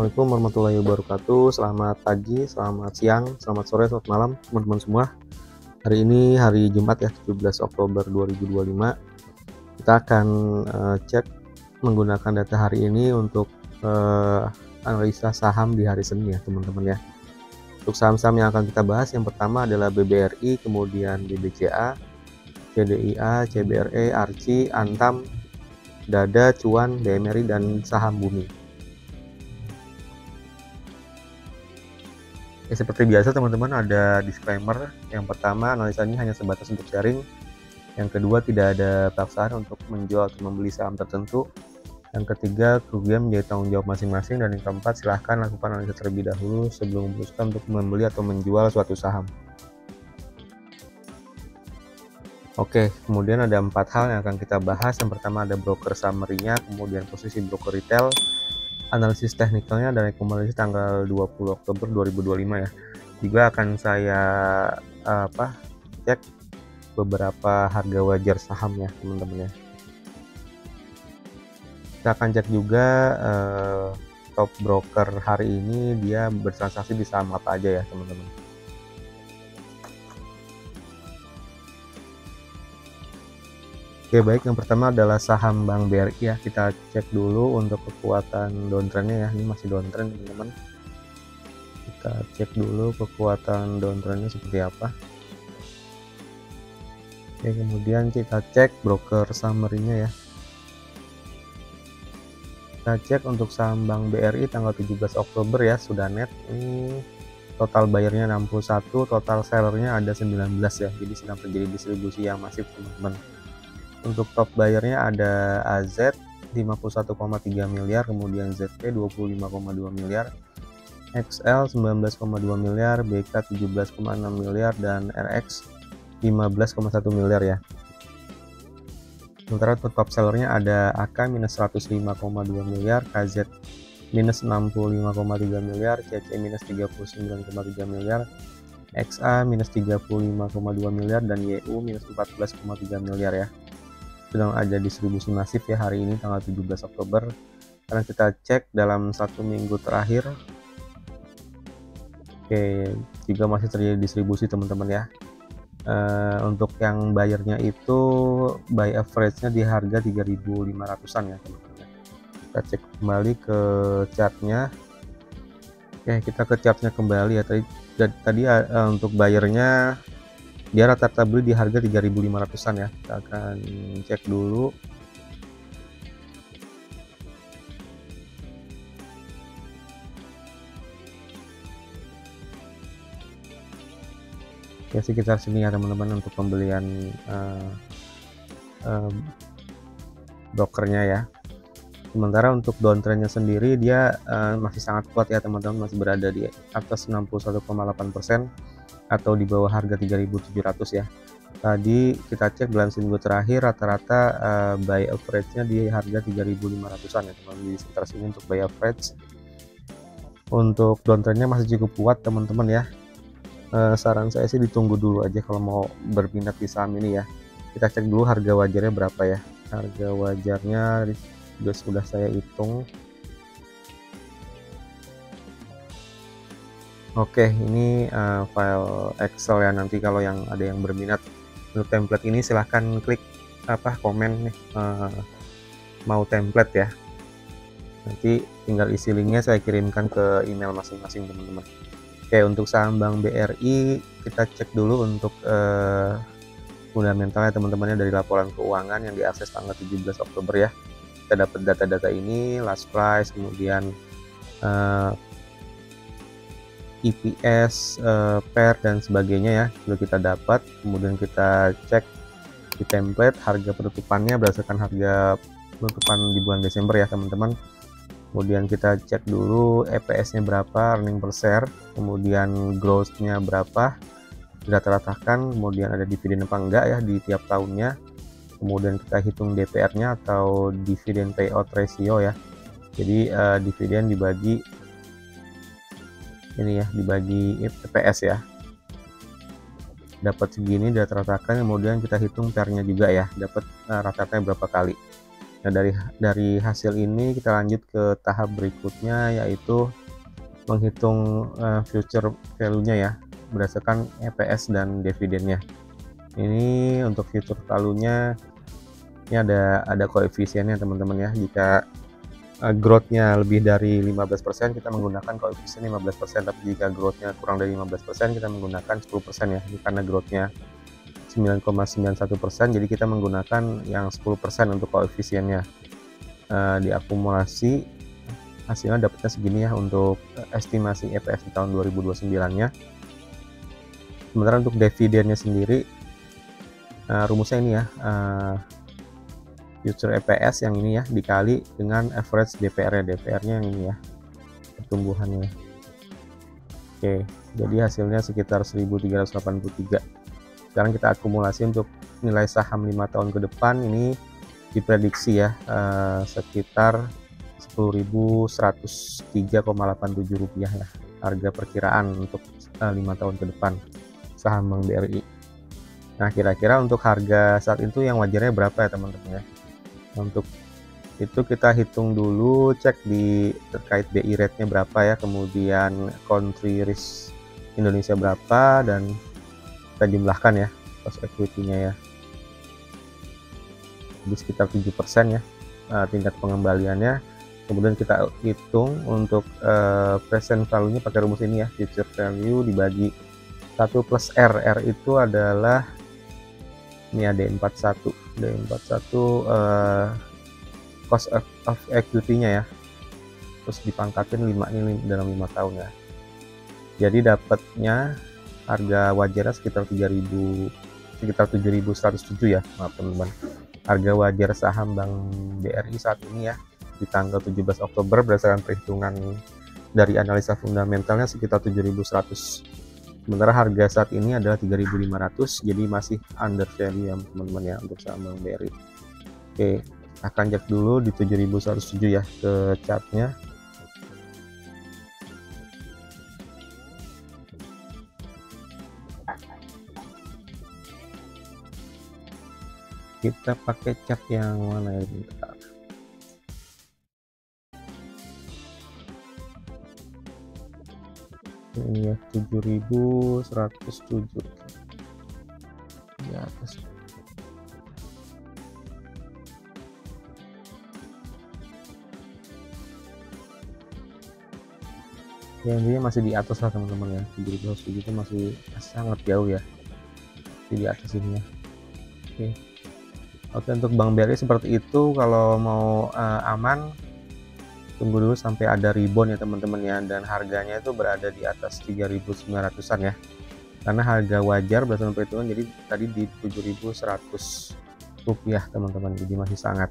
Assalamualaikum warahmatullahi wabarakatuh. Selamat pagi, selamat siang, selamat sore, selamat malam teman-teman semua. Hari ini hari Jumat ya, 17 Oktober 2025. Kita akan cek menggunakan data hari ini untuk analisa saham di hari Senin ya teman-teman ya. Untuk saham-saham yang akan kita bahas, yang pertama adalah BBRI, kemudian BBCA, CDIA, CBRE, Arci, Antam, Dada, Cuan, DMRI, dan saham Bumi. Ya, seperti biasa teman-teman, ada disclaimer. Yang pertama, analisa ini hanya sebatas untuk sharing. Yang kedua, tidak ada paksaan untuk menjual atau membeli saham tertentu. Yang ketiga, kerugian menjadi tanggung jawab masing-masing. Dan yang keempat, silahkan lakukan analisa terlebih dahulu sebelum memutuskan untuk membeli atau menjual suatu saham. Oke, kemudian ada 4 hal yang akan kita bahas. Yang pertama ada broker summary-nya, kemudian posisi broker retail, analisis teknikalnya, dan rekomendasi tanggal 20 Oktober 2025 ya. Juga akan saya cek beberapa harga wajar saham ya teman-teman ya. Kita akan cek juga top broker hari ini dia bertransaksi di saham apa aja ya teman-teman. Oke, baik, yang pertama adalah saham Bank BRI ya. Kita cek dulu untuk kekuatan downtrendnya ya. Ini masih downtrend teman-teman. Kita cek dulu kekuatan downtrendnya seperti apa. Oke, kemudian kita cek broker summary-nya ya. Kita cek untuk saham Bank BRI tanggal 17 Oktober ya, sudah net. Ini total bayarnya 61, total sellernya ada 19 ya. Jadi sedang terjadi distribusi yang masif teman-teman. Untuk top bayarnya ada AZ 51,3 miliar, kemudian ZP 25,2 miliar, XL 19,2 miliar, BK 17,6 miliar, dan RX 15,1 miliar ya. Sementara untuk top sellernya ada AK minus 105,2 miliar, KZ minus 65,3 miliar, CC minus 39,3 miliar, XA minus 35,2 miliar, dan YU minus 14,3 miliar ya. Sedang ada distribusi masif ya hari ini tanggal 17 Oktober. Karena kita cek dalam 1 minggu terakhir, oke, juga masih terjadi distribusi teman-teman ya. Untuk yang bayarnya itu buy average-nya di harga 3.500-an ya teman-teman. Kita cek kembali ke chartnya. Oke, kita ke chartnya kembali ya. Tadi untuk bayarnya dia rata-rata beli di harga 3.500-an ya. Kita akan cek dulu. Ya, sekitar sini ya teman-teman untuk pembelian brokernya ya. Sementara untuk downtrendnya sendiri dia masih sangat kuat ya teman-teman, masih berada di atas 61,8% atau di bawah harga 3.700 ya. Tadi kita cek dalam seminggu terakhir rata-rata buy average-nya di harga 3.500-an ya teman-teman, di sekitar sini untuk buy average. Untuk downtrendnya masih cukup kuat teman-teman ya. Saran saya sih ditunggu dulu aja kalau mau berminat di saham ini ya. Kita cek dulu harga wajarnya berapa ya. Harga wajarnya juga sudah saya hitung. Oke, ini file Excel ya. Nanti kalau yang ada yang berminat untuk template ini silahkan klik komen nih, mau template ya. Nanti tinggal isi linknya saya kirimkan ke email masing-masing teman-teman. Oke, untuk saham Bank BRI kita cek dulu untuk fundamentalnya teman-temannya dari laporan keuangan yang diakses tanggal 17 Oktober ya. Kita dapat data-data ini, last price, kemudian EPS, PER, dan sebagainya ya, sudah kita dapat. Kemudian kita cek di template harga penutupannya berdasarkan harga penutupan di bulan Desember ya teman-teman. Kemudian kita cek dulu EPS-nya berapa, earning per share, kemudian growth-nya berapa, dirata-ratakan, kemudian ada dividen apa enggak ya di tiap tahunnya. Kemudian kita hitung DPR-nya atau dividend payout ratio ya. Jadi dividen dibagi ini ya, dibagi EPS ya, dapat segini, dirata-ratakan. Kemudian kita hitung PER-nya juga ya, dapat rata-ratanya berapa kali. Nah, dari hasil ini kita lanjut ke tahap berikutnya, yaitu menghitung future value-nya ya, berdasarkan EPS dan dividennya. Ini untuk future value-nya, ini ada koefisiennya teman-teman ya. Jika growth-nya lebih dari 15%, kita menggunakan koefisien 15%, tapi jika growth-nya kurang dari 15%, kita menggunakan 10% ya. Ini karena growth-nya 9,91%, jadi kita menggunakan yang 10% untuk koefisiennya. Diakumulasi hasilnya dapatnya segini ya untuk estimasi EPS di tahun 2029-nya. Sementara untuk dividennya sendiri, rumusnya ini ya, future EPS yang ini ya dikali dengan average DPR-nya yang ini ya, pertumbuhannya. Oke, jadi hasilnya sekitar 1383. Sekarang kita akumulasi untuk nilai saham 5 tahun ke depan, ini diprediksi ya sekitar 10.103,87 rupiah ya, harga perkiraan untuk 5 tahun ke depan saham Bank BRI. Nah, kira-kira untuk harga saat itu yang wajarnya berapa ya teman-teman ya? Untuk itu kita hitung dulu, cek di terkait BI rate-nya berapa ya, kemudian country risk Indonesia berapa, dan kita jumlahkan ya cost equity-nya ya. Jadi sekitar 7% ya tingkat pengembaliannya. Kemudian kita hitung untuk present value-nya pakai rumus ini ya, future value dibagi 1 plus R. R itu adalah ini ya, D41 cost of equity-nya ya, terus dipangkatin 5 ini dalam 5 tahun ya. Jadi dapatnya harga wajarnya sekitar 7.107 ya, maaf teman-teman. Harga wajar saham Bank BRI saat ini ya di tanggal 17 Oktober berdasarkan perhitungan dari analisa fundamentalnya sekitar 7.100. Sementara harga saat ini adalah 3.500, jadi masih under value ya teman-teman ya untuk saham Bank BRI. Oke, akan cek dulu di 7.107 ya ke chartnya. Kita pakai chart yang mana ya, bentar. Ini ya 7.107 di atas. Ya, ini masih di atas lah teman-teman ya, 7.107 itu masih sangat jauh ya di atas ini ya. Oke, untuk Bank BRI seperti itu. Kalau mau aman, tunggu dulu sampai ada rebound ya teman-teman ya, dan harganya itu berada di atas 3.900-an ya, karena harga wajar berdasarkan perhitungan jadi tadi di 7.100 rupiah teman-teman, jadi masih sangat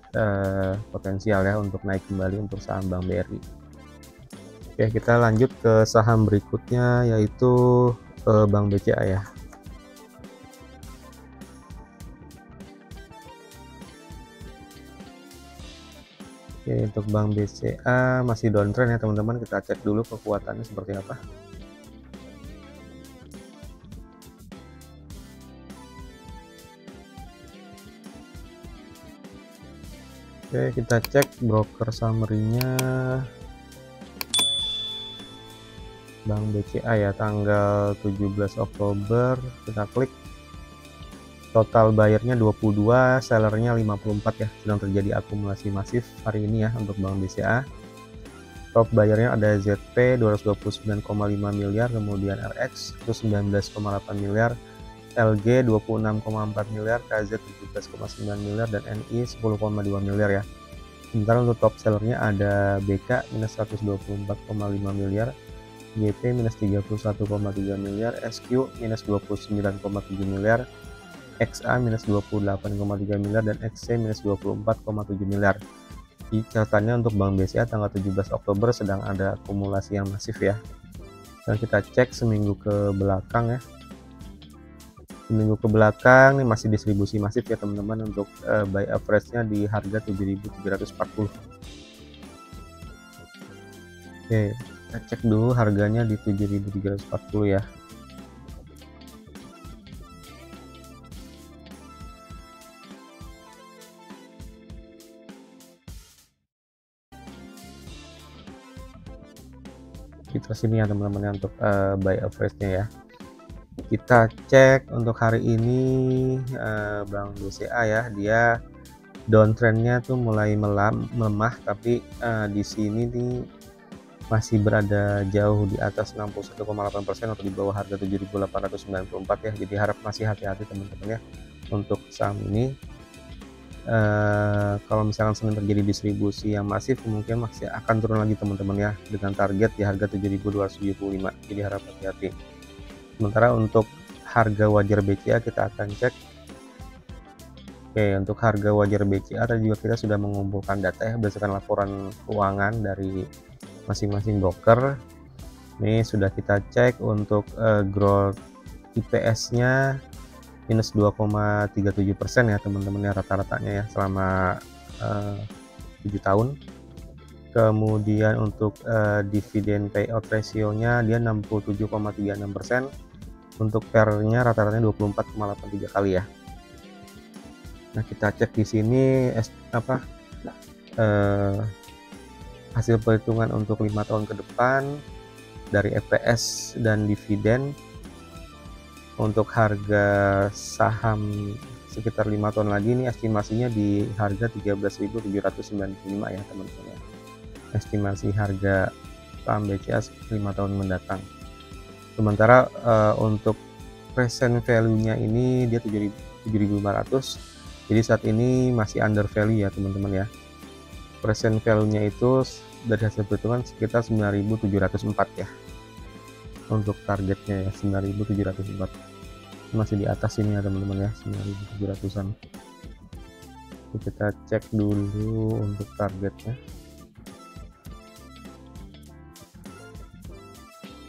potensial ya untuk naik kembali untuk saham Bank BRI. Oke, kita lanjut ke saham berikutnya, yaitu Bank BCA ya. Oke, untuk Bank BCA masih downtrend ya teman-teman. Kita cek dulu kekuatannya seperti apa. Oke, kita cek broker summary-nya Bank BCA ya, tanggal 17 Oktober. Kita klik. Total bayarnya 22, sellernya 54 ya. Sedang terjadi akumulasi masif hari ini ya untuk Bank BCA. Top bayarnya ada ZP 229,5 miliar, kemudian RX itu 19,8 miliar, LG 26,4 miliar, KZ 17,9 miliar, dan NI 10,2 miliar ya. Sementara untuk top sellernya ada BK minus 124,5 miliar, GP minus 31,3 miliar, SQ minus 29,7 miliar, XA minus 28,3 miliar, dan XC minus 24,7 miliar. Di catatannya untuk Bank BCA tanggal 17 Oktober sedang ada akumulasi yang masif ya. Dan kita cek seminggu ke belakang ya. Seminggu ke belakang ini masih distribusi masif ya teman-teman, untuk buy average-nya di harga 7.340. Oke, kita cek dulu harganya di 7.340 ya. sekitar sini ya teman-teman ya untuk buy average-nya ya. Kita cek untuk hari ini Bank BCA ya, dia downtrend-nya tuh mulai melemah, tapi di sini nih masih berada jauh di atas 61,8% atau di bawah harga 7.894 ya. Jadi masih hati-hati teman-teman ya untuk saham ini. Kalau misalkan Senin terjadi distribusi yang masif, kemungkinan masih akan turun lagi teman-teman ya, dengan target di harga 7.275. Jadi harap hati-hati. Sementara untuk harga wajar BCA kita akan cek. Oke, untuk harga wajar BCA tadi juga kita sudah mengumpulkan data ya berdasarkan laporan keuangan dari masing-masing broker. Ini sudah kita cek untuk growth IPS-nya minus 2,37% ya teman-teman ya, rata-ratanya ya selama 7 tahun. Kemudian untuk dividen payout ratio-nya dia 67,36%. Untuk PER-nya rata-ratanya 24,83 kali ya. Nah, kita cek di sini hasil perhitungan untuk 5 tahun ke depan dari EPS dan dividen. Untuk harga saham sekitar 5 tahun lagi ini estimasinya di harga 13.795 ya teman-teman ya. Estimasi harga saham BCA 5 tahun mendatang. Sementara untuk present value-nya ini dia 7.500. Jadi saat ini masih under value ya teman-teman ya. Present value-nya itu dari hasil perhitungan sekitar 9.704 ya. Untuk targetnya ya 9.704. Masih di atas ini ya teman-teman ya, 9.700-an. Kita cek dulu untuk targetnya.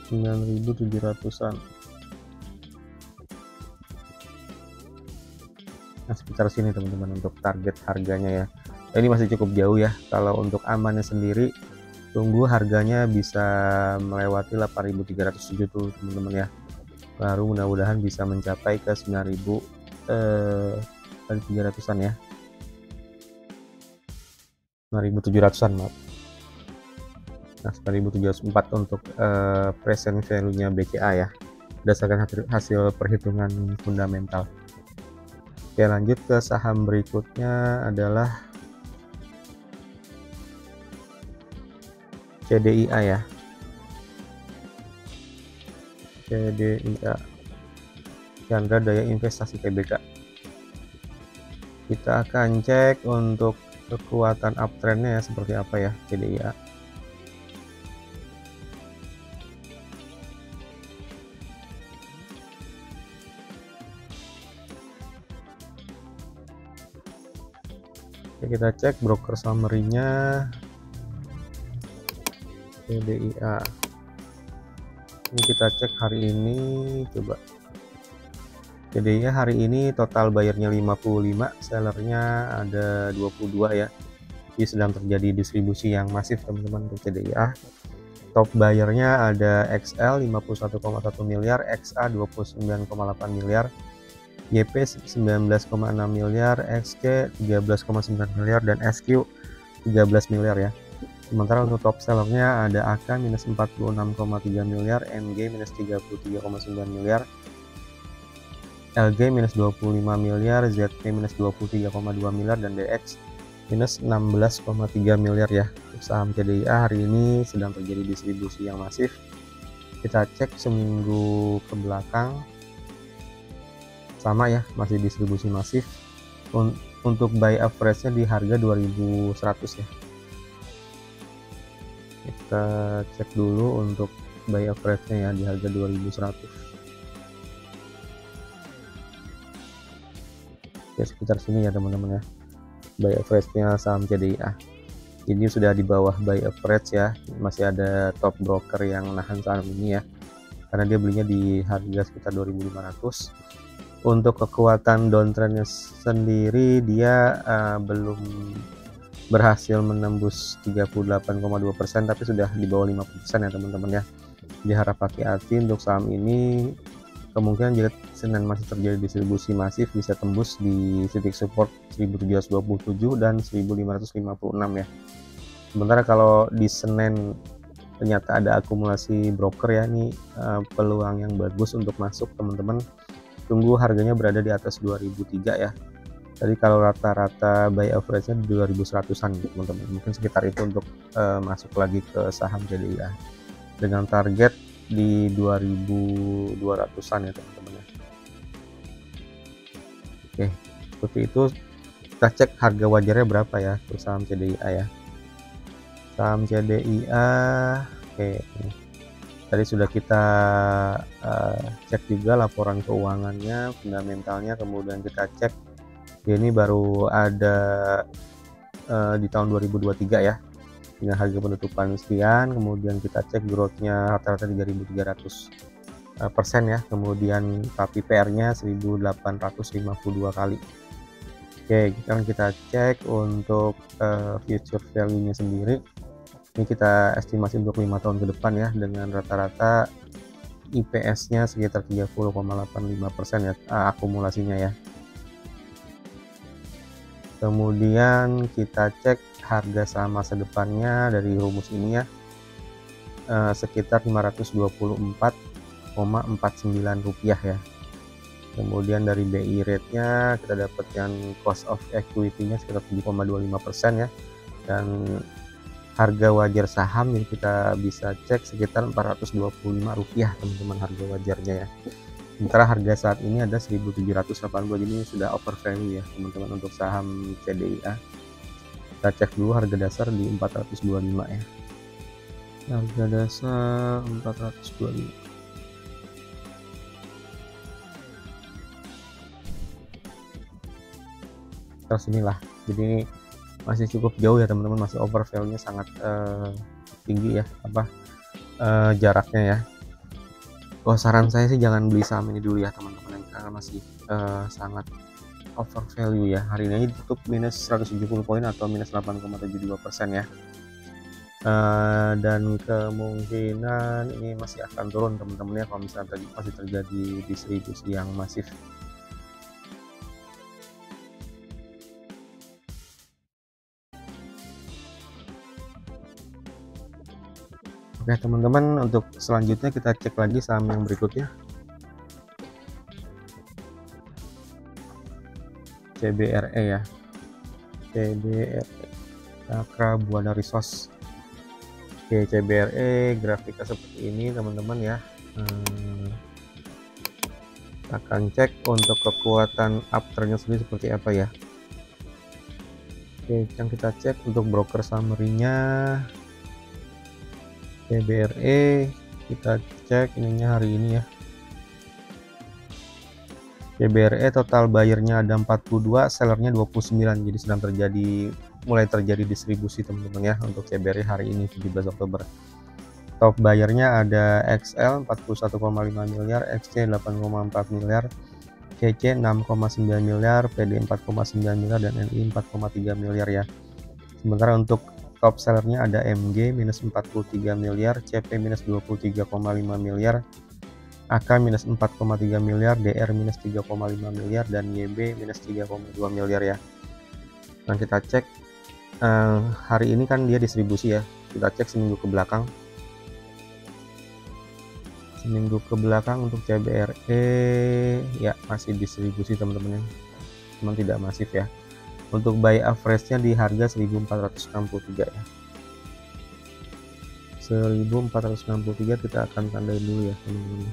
9.700-an. Nah, sekitar sini teman-teman untuk target harganya ya. Ini masih cukup jauh ya. Kalau untuk amannya sendiri, tunggu harganya bisa melewati 8.307 tuh teman-teman ya. Baru mudah-mudahan bisa mencapai ke 9.300-an ya. 9.700-an maaf. Nah, 9.704 untuk present value-nya BCA ya, berdasarkan hasil perhitungan fundamental. Oke, lanjut ke saham berikutnya adalah CDIA ya. CDIA, Chandra Daya Investasi Tbk. Kita akan cek untuk kekuatan uptrendnya ya seperti apa ya CDIA. Oke, kita cek broker summary-nya CDIA. Ini kita cek hari ini, coba. CDIA hari ini total bayarnya 55, sellernya ada 22 ya. Jadi sedang terjadi distribusi yang masif teman-teman untuk CDIA. Top bayarnya ada XL 51,1 miliar, XA 29,8 miliar, YP 19,6 miliar, XC 13,9 miliar, dan SQ 13 miliar ya. Sementara untuk top sellernya ada AK minus 46,3 miliar, MG minus 33,9 miliar, LG minus 25 miliar, ZP minus 23,2 miliar, dan DX minus 16,3 miliar ya. Saham CDIA hari ini sedang terjadi distribusi yang masif. Kita cek seminggu ke belakang, sama ya, masih distribusi masif. Untuk buy average-nya di harga 2.100 ya. Kita cek dulu untuk buy average-nya ya di harga 2.100. Ya, sekitar sini ya teman-teman ya buy average-nya saham CDIA. Ini sudah di bawah buy average ya, masih ada top broker yang nahan saham ini ya, karena dia belinya di harga sekitar 2.500. Untuk kekuatan downtrendnya sendiri dia belum berhasil menembus 38,2%, tapi sudah di bawah 50% ya teman-teman ya. Jadi harap hati-hati untuk saham ini. Kemungkinan jika Senin masih terjadi distribusi masif bisa tembus di titik support 1727 dan 1556 ya. Sementara kalau di Senin ternyata ada akumulasi broker ya, ini peluang yang bagus untuk masuk teman-teman. Tunggu harganya berada di atas 2003 ya. Tadi kalau rata-rata buy average-nya di 2100-an teman-teman, mungkin sekitar itu untuk masuk lagi ke saham CDIA dengan target di 2200-an ya teman-teman ya. Oke, seperti itu. Kita cek harga wajarnya berapa ya untuk saham CDIA ya. Saham CDIA, oke, tadi sudah kita cek juga laporan keuangannya, fundamentalnya, kemudian kita cek ini baru ada di tahun 2023 ya, dengan harga penutupan sekian. Kemudian kita cek growth-nya rata-rata 3.300% ya, kemudian tapi PR-nya 1852 kali. Oke, sekarang kita cek untuk future value-nya sendiri. Ini kita estimasi untuk 5 tahun ke depan ya, dengan rata-rata IPS-nya sekitar 30,85% ya, akumulasinya ya. Kemudian kita cek harga saham masa depannya dari rumus ini ya, sekitar 524,49 rupiah ya. Kemudian dari BI rate-nya kita dapatkan cost of equity-nya sekitar 7,25% ya, dan harga wajar saham yang kita bisa cek sekitar 425 rupiah teman-teman, harga wajarnya ya. Sementara harga saat ini ada 1780, jadi sudah over value ya teman-teman untuk saham CDIA. Kita cek dulu harga dasar di 425 ya. Harga dasar 425. Terus inilah, jadi ini masih cukup jauh ya teman-teman, masih over value-nya sangat tinggi ya, jaraknya ya. Oh, saran saya sih jangan beli saham ini dulu ya teman-teman, karena masih sangat over value ya. Hari ini tutup minus 170 poin atau minus 8,72% ya. Dan kemungkinan ini masih akan turun teman-teman ya, kalau misalnya masih terjadi distribusi yang masif. Oke teman-teman, untuk selanjutnya kita cek lagi saham yang berikutnya, CBRE ya. CBRE, Cakra Buana Resource. Oke, CBRE grafiknya seperti ini teman-teman ya. Akan cek untuk kekuatan uptrendnya sendiri seperti apa ya. Oke, yang kita cek untuk broker summary-nya CBRE, kita cek ininya hari ini ya. CBRE total buyer-nya ada 42, sellernya 29, jadi sedang mulai terjadi distribusi teman-teman ya untuk CBRE hari ini 17 Oktober. Top buyer-nya ada XL 41,5 miliar, XC 8,4 miliar, CC 6,9 miliar, PD 4,9 miliar, dan NI 4,3 miliar ya. Sementara untuk top sellernya ada MG minus 43 miliar, CP minus 23,5 miliar, AK minus 4,3 miliar, DR minus 3,5 miliar, dan YB minus 3,2 miliar ya. Nah kita cek hari ini kan dia distribusi ya, kita cek seminggu ke belakang. Seminggu ke belakang untuk CBRE ya masih distribusi teman-teman, cuman tidak masif ya. Untuk buy average-nya di harga 1463 ya. 1463 kita akan tandai dulu ya teman-teman.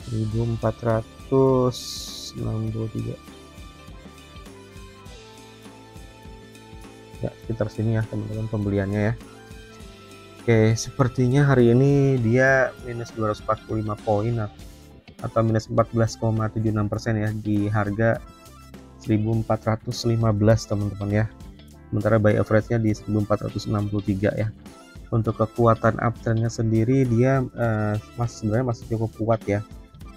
1463 ya, sekitar sini ya teman-teman pembeliannya ya. Oke, sepertinya hari ini dia minus 245 poin atau minus 14,76% ya di harga 1415 teman-teman ya. Sementara buy average-nya di 1463 ya. Untuk kekuatan uptrend-nya sendiri dia sebenarnya masih cukup kuat ya.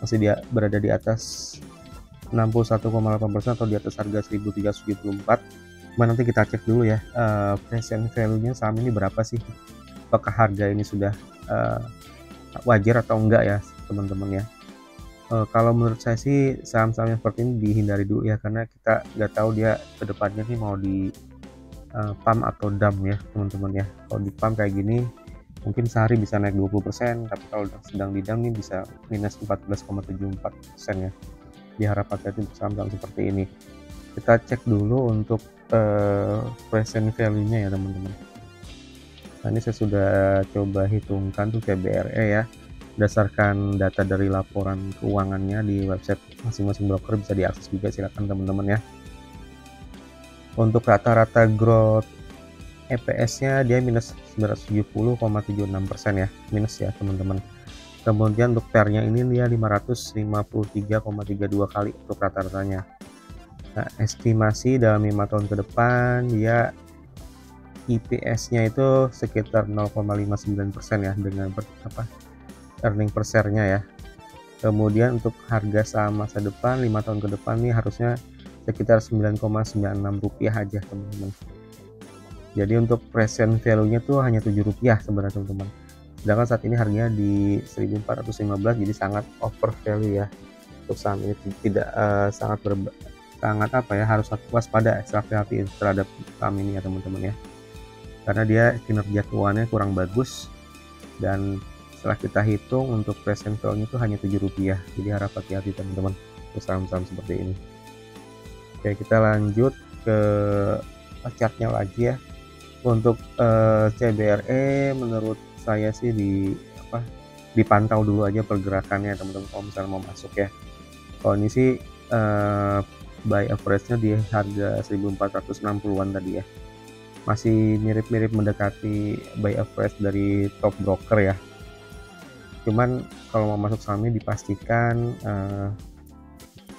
Masih dia berada di atas 61,8% atau di atas harga 1374. Nanti kita cek dulu ya present value-nya saham ini berapa sih, apakah harga ini sudah wajar atau enggak ya teman-teman ya. Kalau menurut saya sih saham-saham yang seperti ini dihindari dulu ya, karena kita nggak tahu dia kedepannya nih mau pump atau dump ya teman-teman ya. Kalau di pump kayak gini mungkin sehari bisa naik 20%, tapi kalau sedang di dump nih bisa minus 14,74% ya. Diharap hati-hati untuk saham-saham seperti ini. Kita cek dulu untuk present value-nya ya teman-teman. Nah, ini saya sudah coba hitungkan tuh CBRE ya, berdasarkan data dari laporan keuangannya di website masing-masing broker, bisa diakses juga, silakan teman-teman ya. Untuk rata-rata growth EPS-nya dia minus 970,76% ya, minus ya teman-teman. Kemudian untuk PER-nya ini dia 553,32 kali untuk rata-ratanya. Nah, estimasi dalam 5 tahun ke depan dia EPS-nya itu sekitar 0,59% ya, dengan earning per share-nya ya. Kemudian untuk harga saham masa depan 5 tahun ke depan nih harusnya sekitar 9,96 rupiah aja teman-teman. Jadi untuk present value-nya tuh hanya 7 rupiah sebenarnya teman-teman. Sedangkan saat ini harganya di 1415, jadi sangat over value ya. Untuk saham ini tidak harus waspada, hati-hati terhadap saham ini ya teman-teman ya. Karena dia kinerja keuangannya kurang bagus, dan setelah kita hitung untuk present value itu hanya 7 rupiah. Jadi harap hati-hati teman-teman untuk saham-saham seperti ini. Oke, kita lanjut ke chartnya lagi ya. Untuk CBRE menurut saya sih dipantau dulu aja pergerakannya teman-teman kalau misalnya mau masuk ya. Kalau ini sih buy average-nya di harga 1460-an tadi ya, masih mirip-mirip mendekati buy average dari top broker ya. Cuman kalau mau masuk sahamnya dipastikan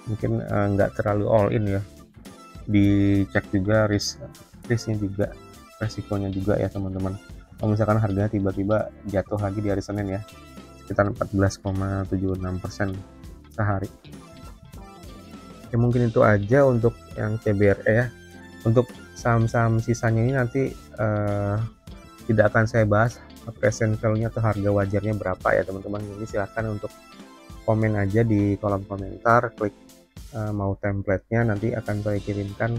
mungkin nggak terlalu all in ya, dicek juga risknya juga, resikonya juga ya teman-teman. Kalau misalkan harganya tiba-tiba jatuh lagi di hari Senin ya, sekitar 14,76% sehari. Oke, mungkin itu aja untuk yang CBRE ya. Untuk saham-saham sisanya ini nanti tidak akan saya bahas present value-nya atau harga wajarnya berapa ya teman-teman. Jadi silahkan untuk komen aja di kolom komentar, klik mau template-nya, nanti akan saya kirimkan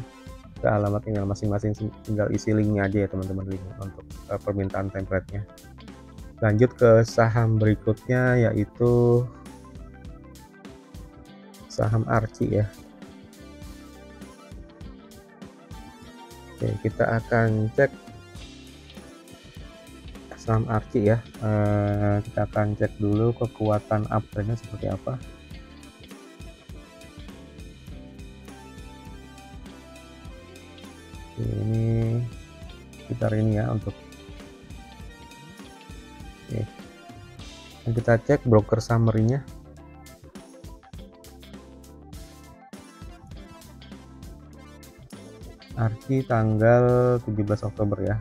ke alamat email masing-masing, tinggal isi linknya aja ya teman-teman, link untuk permintaan template-nya. Lanjut ke saham berikutnya yaitu saham Archie ya. Oke, kita akan cek saham Archie ya. Kita akan cek dulu kekuatan uptrend-nya seperti apa. Ini sekitar ini ya untuk dan kita cek broker summary-nya. Archie tanggal 17 Oktober ya.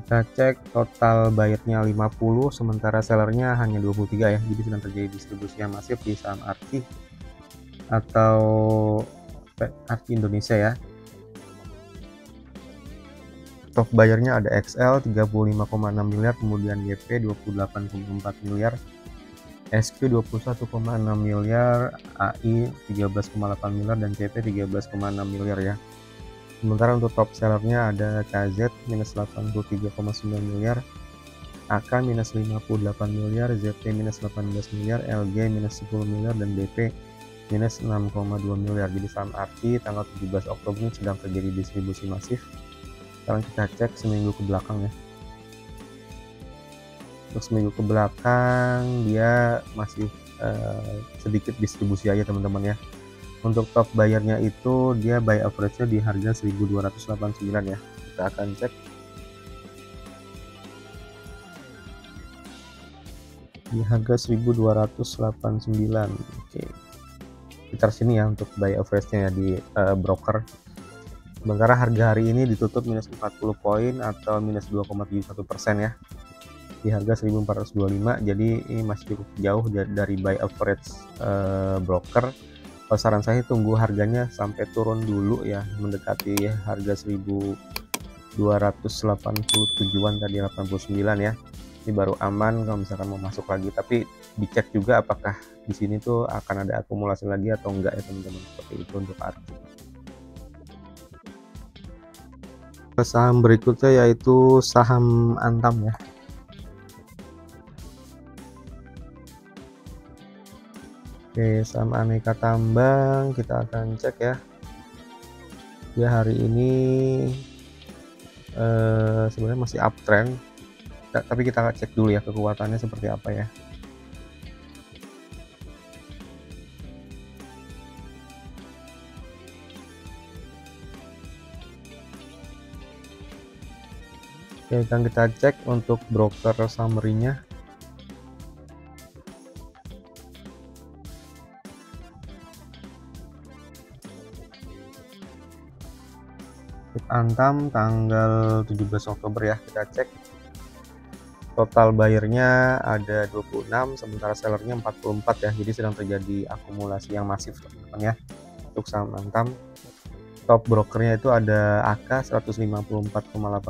Kita cek total buyer-nya 50, sementara sellernya hanya 23 ya. Jadi sedang terjadi distribusi yang masif di saham Archie atau Archie Indonesia ya. Top buyer-nya ada XL 35,6 miliar, kemudian YP 28,4 miliar, SQ 21,6 miliar, AI 13,8 miliar, dan CP 13,6 miliar ya. Sementara untuk top sellernya ada KZ minus 83,9 miliar, AK minus 58 miliar, ZT minus 18 miliar, LG minus 10 miliar, dan BP minus 6,2 miliar. Jadi saham Archie tanggal 17 Oktober ini sedang terjadi distribusi masif. Sekarang kita cek seminggu ke belakang ya. Untuk seminggu ke belakang dia masih sedikit distribusi aja teman-teman ya. Untuk top bayarnya itu dia buy average-nya di harga 1289 ya. Kita akan cek di harga 1289. Oke, sekitar sini ya untuk buy average-nya ya di broker. Sementara harga hari ini ditutup minus 40 poin atau minus 2,71% ya, di harga 1425. Jadi ini masih cukup jauh dari buy average broker. Kalau saran saya tunggu harganya sampai turun dulu ya, mendekati harga 1287-an tadi, 89 ya. Ini baru aman kalau misalkan mau masuk lagi, tapi dicek juga apakah di sini tuh akan ada akumulasi lagi atau enggak ya teman-teman. Seperti itu untuk Archie. Ke saham berikutnya yaitu saham Antam ya. Oke, saham Aneka Tambang kita akan cek ya. Dia hari ini sebenarnya masih uptrend, tapi kita cek dulu ya kekuatannya seperti apa ya. Oke, kan kita cek untuk broker summary-nya. Antam tanggal 17 Oktober ya, kita cek total buyernya ada 26, sementara sellernya 44 ya, jadi sedang terjadi akumulasi yang masif teman-teman ya untuk saham Antam. Top brokernya itu ada AK 154,8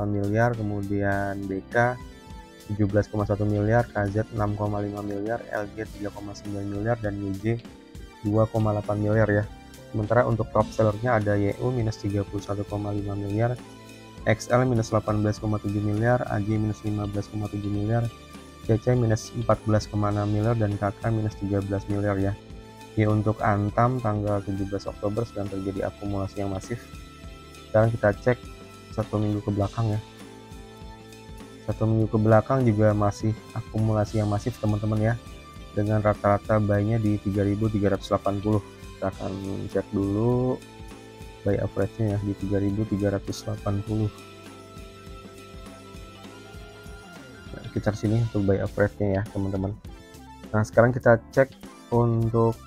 miliar, kemudian BK 17,1 miliar, KZ 6,5 miliar, LG 3,9 miliar, dan YJ 2,8 miliar ya. Sementara untuk top sellernya ada YU minus 31,5 miliar, XL minus 18,7 miliar, AJ minus 15,7 miliar, CC minus 14,6 miliar, dan KK minus 13 miliar ya. Ya, untuk Antam tanggal 17 Oktober sedang terjadi akumulasi yang masif. Sekarang kita cek 1 minggu ke belakang ya. 1 minggu ke belakang juga masih akumulasi yang masif teman-teman ya, dengan rata-rata buy-nya di 3.380. Kita akan cek dulu buy average-nya ya di 3.380. Nah, sekitar sini untuk buy average-nya ya teman-teman. Nah, sekarang kita cek untuk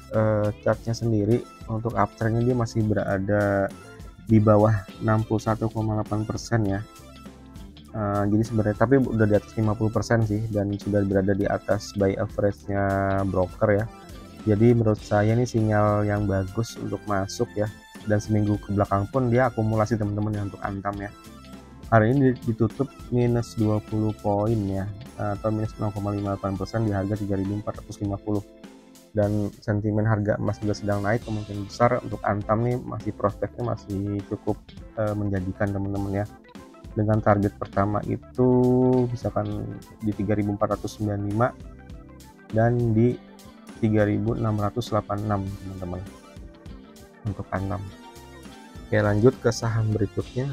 chartnya sendiri. Untuk uptrend-nya dia masih berada di bawah 61,8% ya. Jadi sebenarnya tapi udah di atas 50% sih, dan sudah berada di atas buy average-nya broker ya. Jadi menurut saya ini sinyal yang bagus untuk masuk ya, dan seminggu ke belakang pun dia akumulasi teman-teman ya untuk Antam ya. Hari ini ditutup minus 20 poin ya, atau minus 0,58% di harga 3.450. Dan sentimen harga emas juga sedang naik, kemungkinan besar untuk Antam nih masih prospeknya masih cukup menjanjikan teman-teman ya. Dengan target pertama itu misalkan di 3.495 dan di 3.686 teman-teman untuk Antam. Oke, lanjut ke saham berikutnya.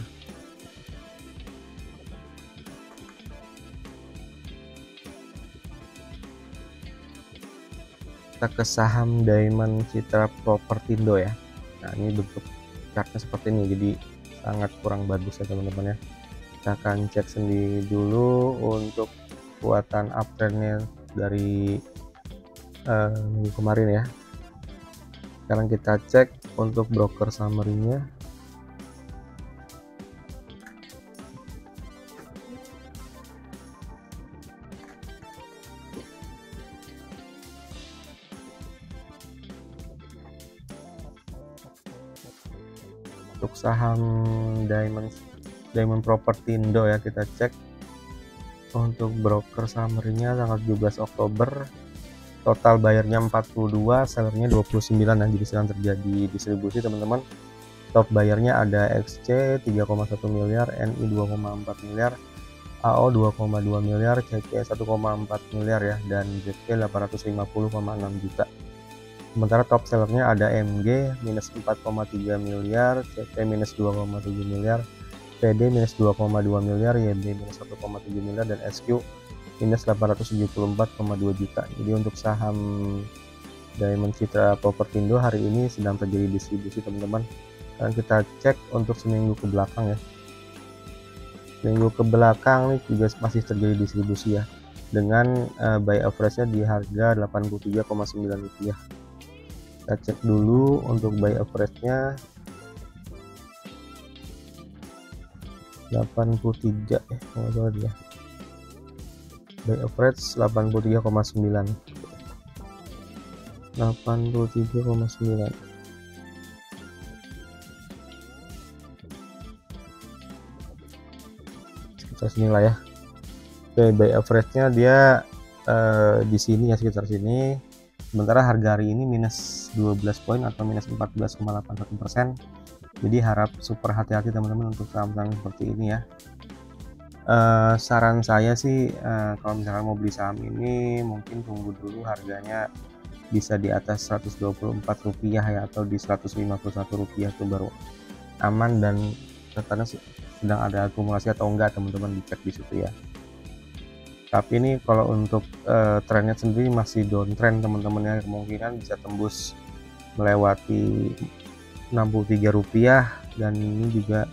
Kita ke saham Diamond Citra Propertindo ya. Nah, ini bentuk chartnya seperti ini, jadi sangat kurang bagus ya teman-teman ya. Kita akan cek sendiri dulu untuk kekuatan uptrendnya dari minggu kemarin ya. Sekarang kita cek untuk broker summary-nya. Untuk saham Diamond Propertindo ya, kita cek untuk broker summary-nya tanggal 17 Oktober. Total bayarnya 42, sellernya 29 ya, jadi sedang terjadi distribusi teman-teman. Top bayarnya ada XC 3,1 miliar, NI 2,4 miliar, AO 2,2 miliar, CC 1,4 miliar ya, dan ZP 850,6 juta. Sementara top sellernya ada MG minus 4,3 miliar, CP minus 2,7 miliar, PD minus 2,2 miliar, YB minus 1,7 miliar, dan SQ minus 874,2 juta. Jadi untuk saham Diamond Citra Propertindo hari ini sedang terjadi distribusi teman-teman. Dan kita cek untuk seminggu ke belakang ya. Seminggu ke belakang nih juga masih terjadi distribusi ya, dengan buy average-nya di harga 83,9 rupiah. Kita cek dulu untuk buy average-nya 83 ya, kalau salah dia. Buy average 83,9. 83,9. Sekitar sini lah ya. Oke, buy average-nya dia di sini ya, sekitar sini. Sementara harga hari ini minus 12 poin atau minus 14,81%. Jadi harap super hati-hati teman-teman untuk saham-saham seperti ini ya. Saran saya sih, kalau misalkan mau beli saham ini mungkin tunggu dulu harganya bisa di atas Rp124 ya, atau di Rp151 itu baru aman dan katanya sedang ada akumulasi atau enggak, teman-teman dicek di situ ya. Tapi ini kalau untuk trennya sendiri masih downtrend teman-teman ya, kemungkinan bisa tembus melewati Rp63 dan ini juga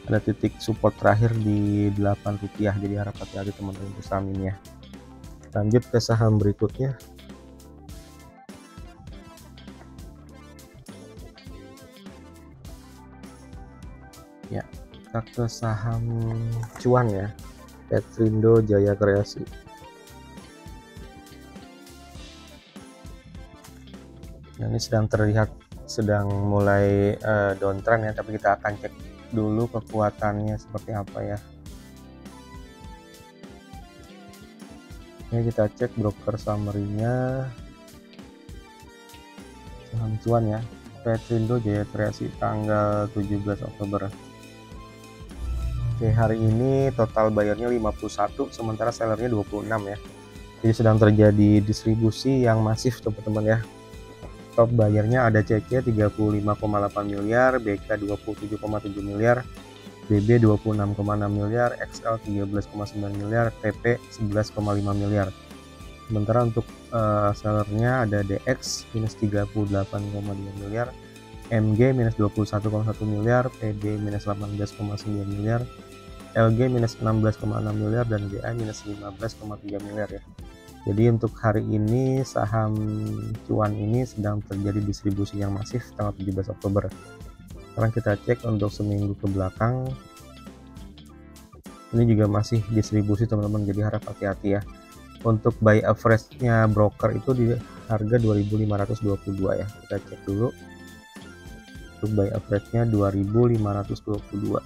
ada titik support terakhir di Rp8, jadi harap hati-hati teman-teman untuk saham ini ya. Lanjut ke saham berikutnya ya, kita ke saham cuan ya, Petrindo Jaya Kreasi. Nah, ini sedang terlihat sedang mulai downtrend ya, tapi kita akan cek dulu kekuatannya seperti apa ya. Ini kita cek broker summary-nya saham cuan ya, Petrindo Jaya Kreasi tanggal 17 Oktober. Oke, hari ini total bayarnya 51, sementara sellernya 26 ya. Jadi sedang terjadi distribusi yang masif teman-teman ya. Top bayarnya ada CC 35,8 miliar, BK 27,7 miliar, BB 26,6 miliar, XL 13,9 miliar, TP 11,5 miliar. Sementara untuk sellernya ada DX minus 38,2 miliar, MG minus 21,1 miliar, PD minus 18,9 miliar, LG minus 16,6 miliar, dan GA minus 15,3 miliar ya. Jadi untuk hari ini saham cuan ini sedang terjadi distribusi yang masif tanggal 17 Oktober. Sekarang kita cek untuk seminggu ke belakang. Ini juga masih distribusi teman-teman, jadi harap hati-hati ya. Untuk buy average-nya broker itu di harga 2.522 ya. Kita cek dulu. Untuk buy average-nya 2.522.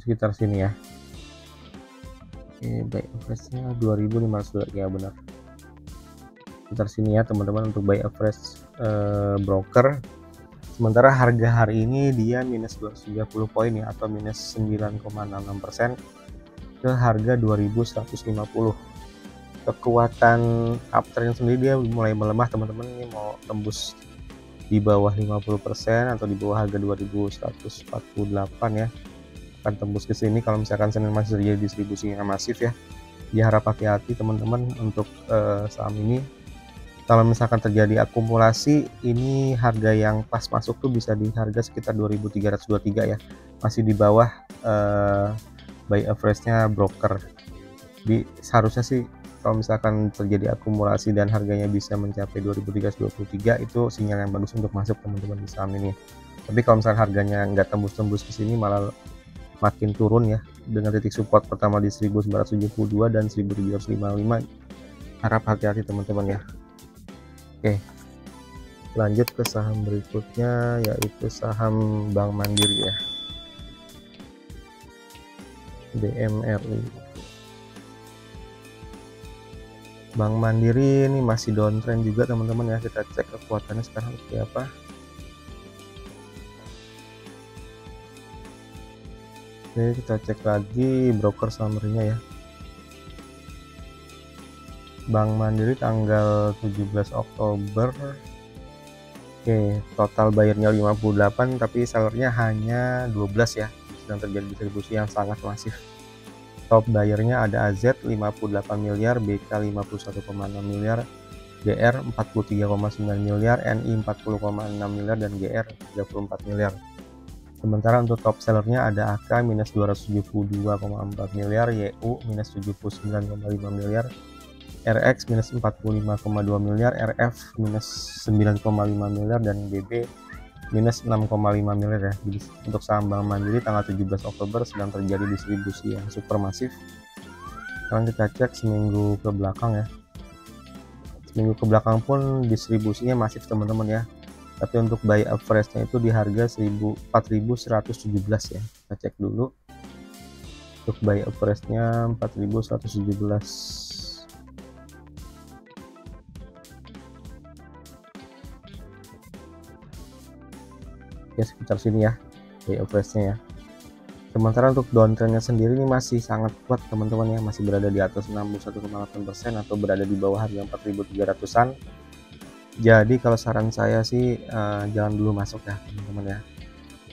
Sekitar sini ya. Oke, buy average-nya 2.500 ya, benar. Sekitar sini ya teman-teman untuk buy average broker. Sementara harga hari ini dia minus 230 poin ya, atau minus 9,66% ke harga 2.150. Kekuatan uptrend sendiri dia mulai melemah teman-teman, ini mau tembus di bawah 50% atau di bawah harga 2.148 ya, akan tembus ke sini kalau misalkan Senin masih terjadi distribusi yang masif ya. Ya harap hati-hati teman-teman untuk saham ini. Kalau misalkan terjadi akumulasi, ini harga yang pas masuk tuh bisa di harga sekitar 2.323 ya, masih di bawah buy average-nya broker. Jadi seharusnya sih kalau misalkan terjadi akumulasi dan harganya bisa mencapai 2.323, itu sinyal yang bagus untuk masuk teman-teman di saham ini. Tapi kalau misalkan harganya nggak tembus-tembus ke sini, malah makin turun ya, dengan titik support pertama di 1972 dan 1755, harap hati-hati teman-teman ya. Oke, lanjut ke saham berikutnya, yaitu saham Bank Mandiri ya, BMRI. Bank Mandiri ini masih downtrend juga teman-teman ya. Kita cek kekuatannya sekarang seperti apa. Oke, kita cek lagi broker summary-nya ya. Bank Mandiri tanggal 17 Oktober. Oke, total bayarnya 58, tapi sellernya hanya 12 ya. Sedang terjadi distribusi yang sangat masif. Top bayarnya ada AZ 58 miliar, BK 51,6 miliar, GR 43,9 miliar, NI 40,6 miliar, dan GR 34 miliar. Sementara untuk top sellernya ada AK minus 272,4 miliar, YU minus 79,5 miliar, RX minus 45,2 miliar, RF minus 9,5 miliar, dan BB minus 6,5 miliar ya. Jadi untuk saham Bank Mandiri tanggal 17 Oktober sedang terjadi distribusi yang super masif. Sekarang kita cek seminggu ke belakang ya. Seminggu ke belakang pun distribusinya masif teman-teman ya. Tapi untuk buy average-nya itu di harga 4.117 ya. Kita cek dulu. Untuk buy average-nya 4.117. sekitar sini ya buy average-nya ya. Sementara untuk downtrendnya sendiri ini masih sangat kuat teman-teman ya, masih berada di atas 61,8% atau berada di bawah harga 4.300-an. Jadi kalau saran saya sih jangan dulu masuk ya teman-teman ya,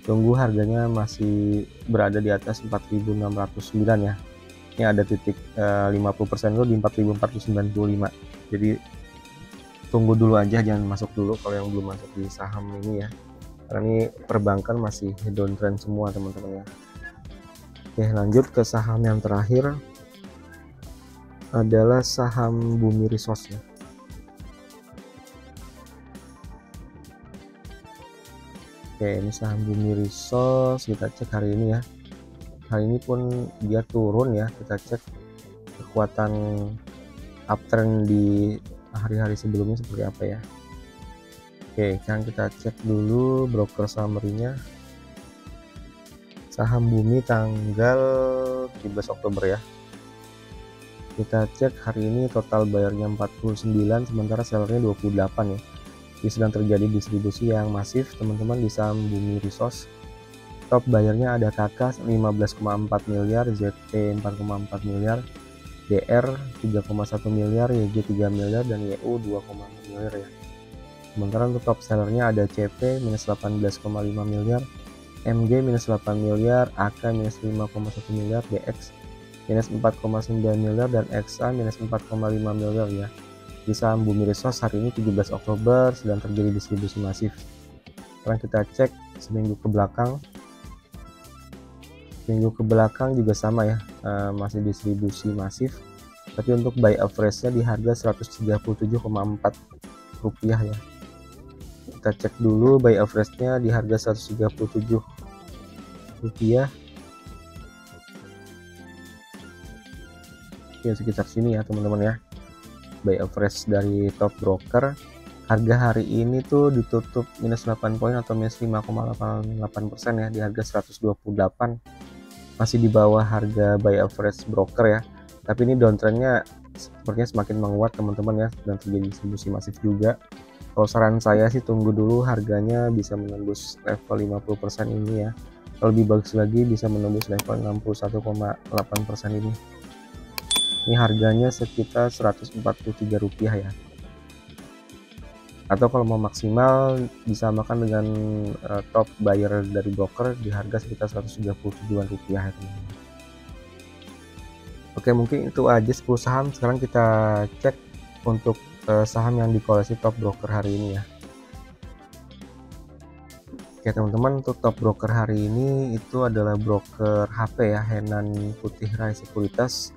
tunggu harganya masih berada di atas 4.609 ya. Ini ada titik 50% dulu di 4.495. Jadi tunggu dulu aja, jangan masuk dulu kalau yang belum masuk di saham ini ya, karena ini perbankan masih downtrend semua teman-teman ya. Oke, lanjut ke saham yang terakhir adalah saham Bumi Resource ya. Oke, ini saham Bumi Resource, kita cek hari ini ya. Hari ini pun dia turun ya, kita cek kekuatan uptrend di hari-hari sebelumnya seperti apa ya. Oke, sekarang kita cek dulu broker summary-nya. Saham Bumi tanggal 17 Oktober ya. Kita cek hari ini total bayarnya 49, sementara sellernya 28 ya. Jadi sedang terjadi distribusi yang masif teman-teman di saham Bumi Resource. Top bayarnya ada KK 15,4 miliar, ZT 4,4 miliar, DR 3,1 miliar, YG 3 miliar, dan YU 2,6 miliar ya. Sementara untuk top sellernya ada CP minus 18,5 miliar, MG minus 8 miliar, AK minus 5,1 miliar, DX minus 4,9 miliar, dan XA minus 4,5 miliar ya. Di saham Bumi Resource hari ini 17 Oktober sedang terjadi distribusi masif. Sekarang kita cek seminggu ke belakang. Minggu ke belakang juga sama ya, masih distribusi masif, tapi untuk buy average-nya di harga 137,4 rupiah ya. Kita cek dulu buy average-nya di harga 137 rupiah ya, sekitar sini ya teman-teman ya. Buy average dari top broker, harga hari ini tuh ditutup minus 8 poin atau minus 5,88% ya, di harga 128, masih di bawah harga buy average broker ya. Tapi ini downtrendnya sepertinya semakin menguat teman-teman ya, dan terjadi distribusi masif juga. Kalau saran saya sih tunggu dulu harganya bisa menembus level 50% ini ya. Kalau lebih bagus lagi bisa menembus level 61,8% ini. Ini harganya sekitar 143 rupiah ya. Atau kalau mau maksimal bisa makan dengan top buyer dari broker di harga sekitar 137 rupiah ya teman-teman. Oke, mungkin itu aja 10 saham. Sekarang kita cek untuk saham yang dikoleksi top broker hari ini ya. Oke teman-teman, untuk top broker hari ini itu adalah broker HP ya, Henan Putih Rai Sekuritas,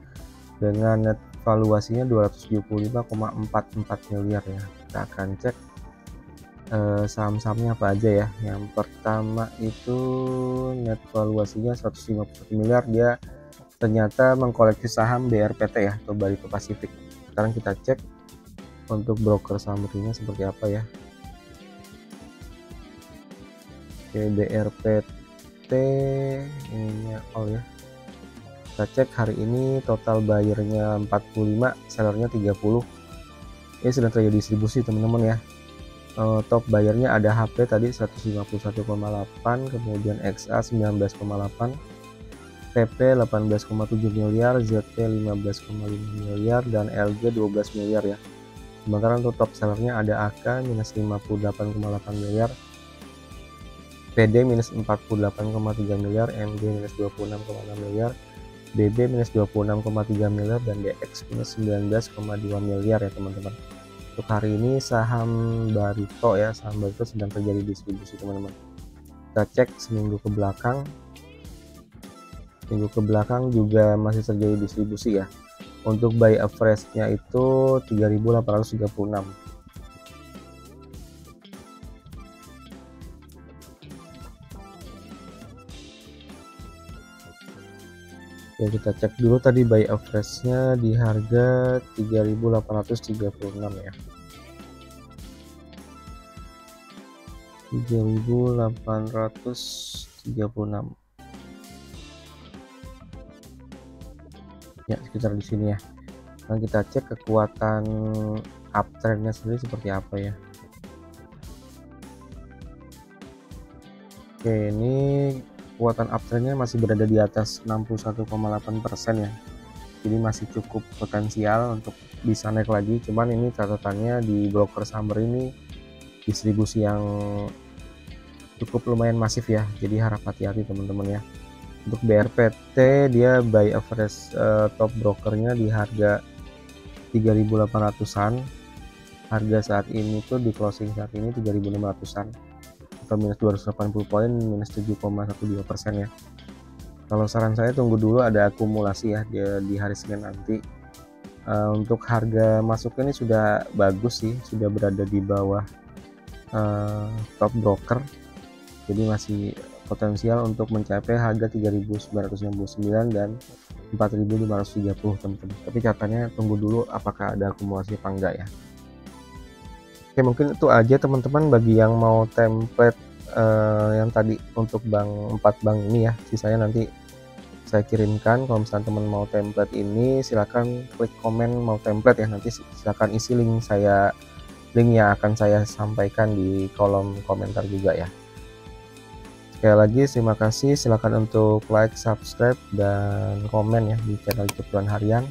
dengan net valuasinya 275,44 miliar ya. Kita akan cek saham-sahamnya apa aja ya. Yang pertama itu net valuasinya 151 miliar, dia ternyata mengkoleksi saham BRPT ya, atau Barito Pasifik. Sekarang kita cek untuk broker summary-nya seperti apa ya. Oke, BRPT ininya all ya. Kita cek hari ini total bayarnya 45, sellernya 30. Ini sedang terjadi distribusi teman-teman ya. Top bayarnya ada HP tadi 151,8, kemudian XA 19,8, PP 18,7 miliar, ZT 15,5 miliar, dan LG 12 miliar ya. Sementara untuk top sellernya ada AK minus 58,8 miliar, PD minus 48,3 miliar, MG minus 26,6 miliar, BB minus 26,3 miliar, dan DX minus 19,2 miliar ya teman-teman. Untuk hari ini saham Barito ya, saham Barito sedang terjadi distribusi teman-teman. Kita cek seminggu ke belakang. Minggu ke belakang juga masih terjadi distribusi ya. Untuk buy average-nya itu 3.836. Ya, kita cek dulu tadi buy average-nya di harga 3.836 ya. 3.836. Ya, sekitar di sini ya. Nah, kita cek kekuatan uptrendnya sendiri seperti apa ya. Oke, ini kekuatan uptrendnya masih berada di atas 61,8% ya. Jadi masih cukup potensial untuk bisa naik lagi. Cuman ini catatannya di broker summer ini distribusi yang cukup lumayan masif ya. Jadi harap hati-hati teman-teman ya. Untuk BRPT dia buy average top brokernya di harga 3.800-an. Harga saat ini tuh di closing saat ini 3.600-an atau minus 280 poin, minus 7,12% ya. Kalau saran saya tunggu dulu ada akumulasi ya di hari Senin nanti. Untuk harga masuknya ini sudah bagus sih, sudah berada di bawah top broker, jadi masih potensial untuk mencapai harga 3.969 dan 4.530 teman-teman. Tapi catatannya tunggu dulu apakah ada akumulasi apa enggak ya. Oke, mungkin itu aja teman-teman bagi yang mau template yang tadi untuk 4 bank ini ya. Sisanya nanti saya kirimkan. Kalau misalnya teman mau template ini silahkan klik komen mau template ya, nanti silahkan isi link yang akan saya sampaikan di kolom komentar juga ya. Sekali lagi terima kasih, silahkan untuk like, subscribe, dan komen ya di channel Cuplikan Harian.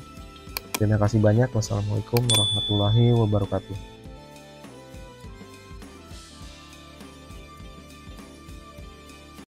Terima kasih banyak. Wassalamualaikum warahmatullahi wabarakatuh.